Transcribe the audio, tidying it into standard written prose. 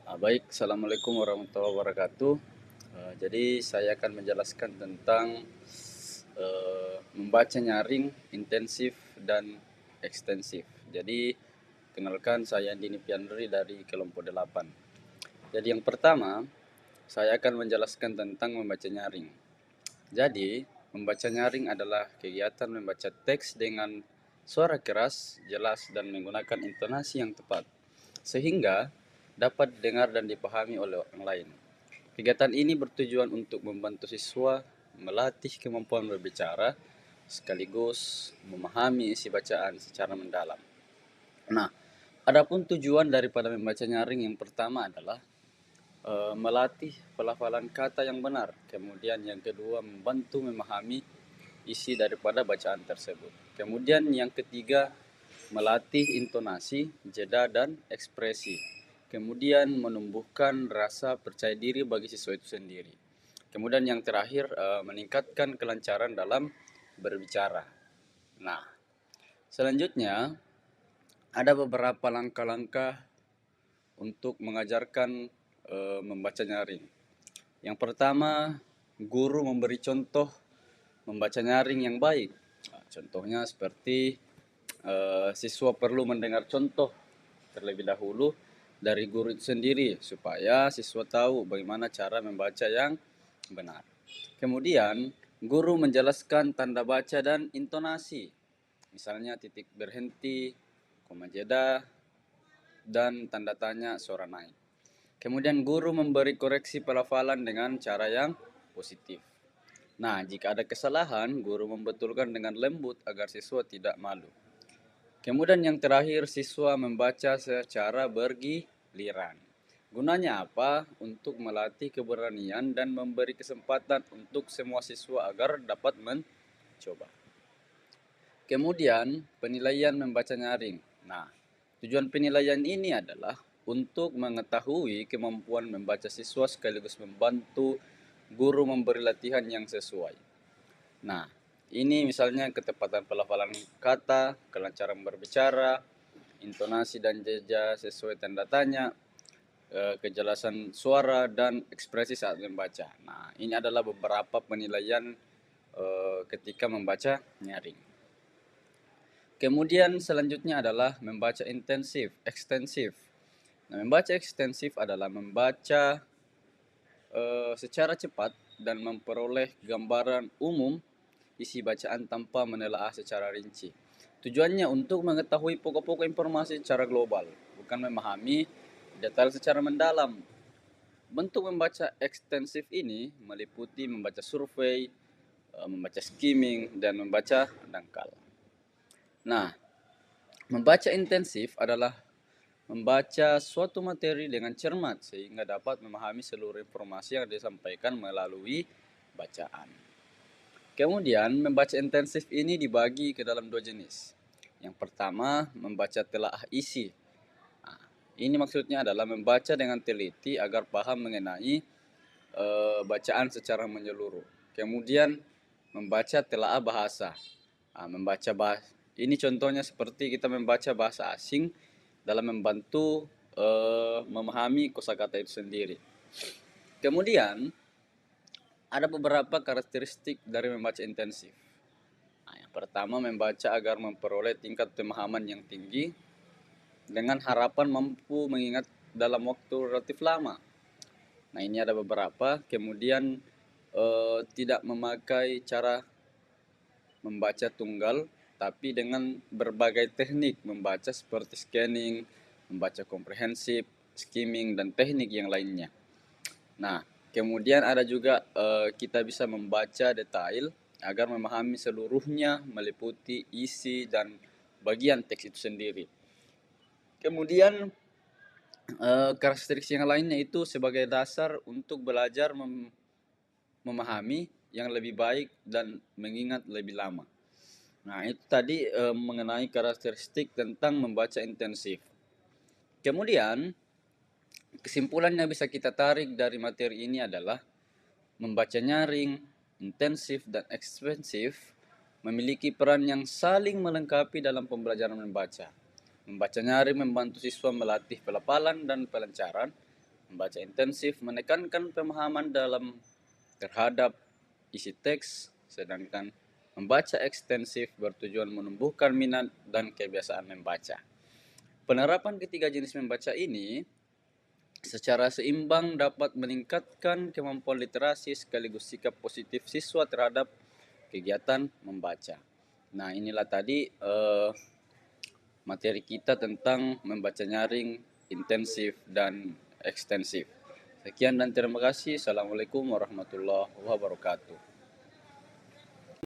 Baik, Assalamualaikum warahmatullahi wabarakatuh. Jadi saya akan menjelaskan tentang membaca nyaring, intensif, dan ekstensif. Jadi, kenalkan saya Dini Piandri dari kelompok 8. Jadi yang pertama, saya akan menjelaskan tentang membaca nyaring. Jadi, membaca nyaring adalah kegiatan membaca teks dengan suara keras, jelas, dan menggunakan intonasi yang tepat, sehingga dapat didengar dan dipahami oleh orang lain. Kegiatan ini bertujuan untuk membantu siswa melatih kemampuan berbicara sekaligus memahami isi bacaan secara mendalam. Nah, adapun tujuan daripada membaca nyaring yang pertama adalah melatih pelafalan kata yang benar. Kemudian yang kedua membantu memahami isi daripada bacaan tersebut. Kemudian yang ketiga melatih intonasi, jeda dan ekspresi. Kemudian menumbuhkan rasa percaya diri bagi siswa itu sendiri. Kemudian yang terakhir meningkatkan kelancaran dalam berbicara. Nah, selanjutnya ada beberapa langkah-langkah untuk mengajarkan membaca nyaring. Yang pertama, guru memberi contoh membaca nyaring yang baik. Contohnya seperti siswa perlu mendengar contoh terlebih dahulu dari guru itu sendiri supaya siswa tahu bagaimana cara membaca yang benar. Kemudian, guru menjelaskan tanda baca dan intonasi. Misalnya titik berhenti, koma jeda, dan tanda tanya suara naik. Kemudian guru memberi koreksi pelafalan dengan cara yang positif. Nah, jika ada kesalahan, guru membetulkan dengan lembut agar siswa tidak malu. Kemudian yang terakhir, siswa membaca secara bergiliran. Gunanya apa? Untuk melatih keberanian dan memberi kesempatan untuk semua siswa agar dapat mencoba. Kemudian, penilaian membaca nyaring. Nah, tujuan penilaian ini adalah untuk mengetahui kemampuan membaca siswa sekaligus membantu guru memberi latihan yang sesuai. Nah, ini misalnya ketepatan pelafalan kata, kelancaran berbicara, intonasi dan jeda sesuai tanda tanya, kejelasan suara, dan ekspresi saat membaca. Nah, ini adalah beberapa penilaian ketika membaca nyaring. Kemudian selanjutnya adalah membaca intensif, ekstensif. Nah, membaca ekstensif adalah membaca secara cepat dan memperoleh gambaran umum isi bacaan tanpa menelaah secara rinci. Tujuannya untuk mengetahui pokok-pokok informasi secara global, bukan memahami detail secara mendalam. Bentuk membaca ekstensif ini meliputi membaca survei, membaca skimming, dan membaca dangkal. Nah, membaca intensif adalah membaca suatu materi dengan cermat sehingga dapat memahami seluruh informasi yang disampaikan melalui bacaan. Kemudian, membaca intensif ini dibagi ke dalam dua jenis. Yang pertama, membaca telaah isi. Nah, ini maksudnya adalah membaca dengan teliti agar paham mengenai bacaan secara menyeluruh. Kemudian, membaca telaah bahasa. Nah, ini contohnya seperti kita membaca bahasa asing dalam membantu memahami kosakata itu sendiri. Kemudian, ada beberapa karakteristik dari membaca intensif. Nah, yang pertama, membaca agar memperoleh tingkat pemahaman yang tinggi dengan harapan mampu mengingat dalam waktu relatif lama. Nah, ini ada beberapa. Kemudian tidak memakai cara membaca tunggal, tapi dengan berbagai teknik membaca seperti scanning, membaca komprehensif, skimming, dan teknik yang lainnya. Nah, kemudian ada juga kita bisa membaca detail agar memahami seluruhnya meliputi isi dan bagian teks itu sendiri. Kemudian karakteristik yang lainnya itu sebagai dasar untuk belajar memahami yang lebih baik dan mengingat lebih lama. Nah, itu tadi mengenai karakteristik tentang membaca intensif. Kemudian kesimpulan yang bisa kita tarik dari materi ini adalah membaca nyaring, intensif, dan ekstensif memiliki peran yang saling melengkapi dalam pembelajaran membaca. Membaca nyaring membantu siswa melatih pelafalan dan pelancaran, Membaca intensif menekankan pemahaman dalam terhadap isi teks, sedangkan membaca ekstensif bertujuan menumbuhkan minat dan kebiasaan membaca. Penerapan ketiga jenis membaca ini secara seimbang dapat meningkatkan kemampuan literasi sekaligus sikap positif siswa terhadap kegiatan membaca. Nah, inilah tadi materi kita tentang membaca nyaring, intensif, dan ekstensif. Sekian dan terima kasih. Assalamualaikum warahmatullahi wabarakatuh.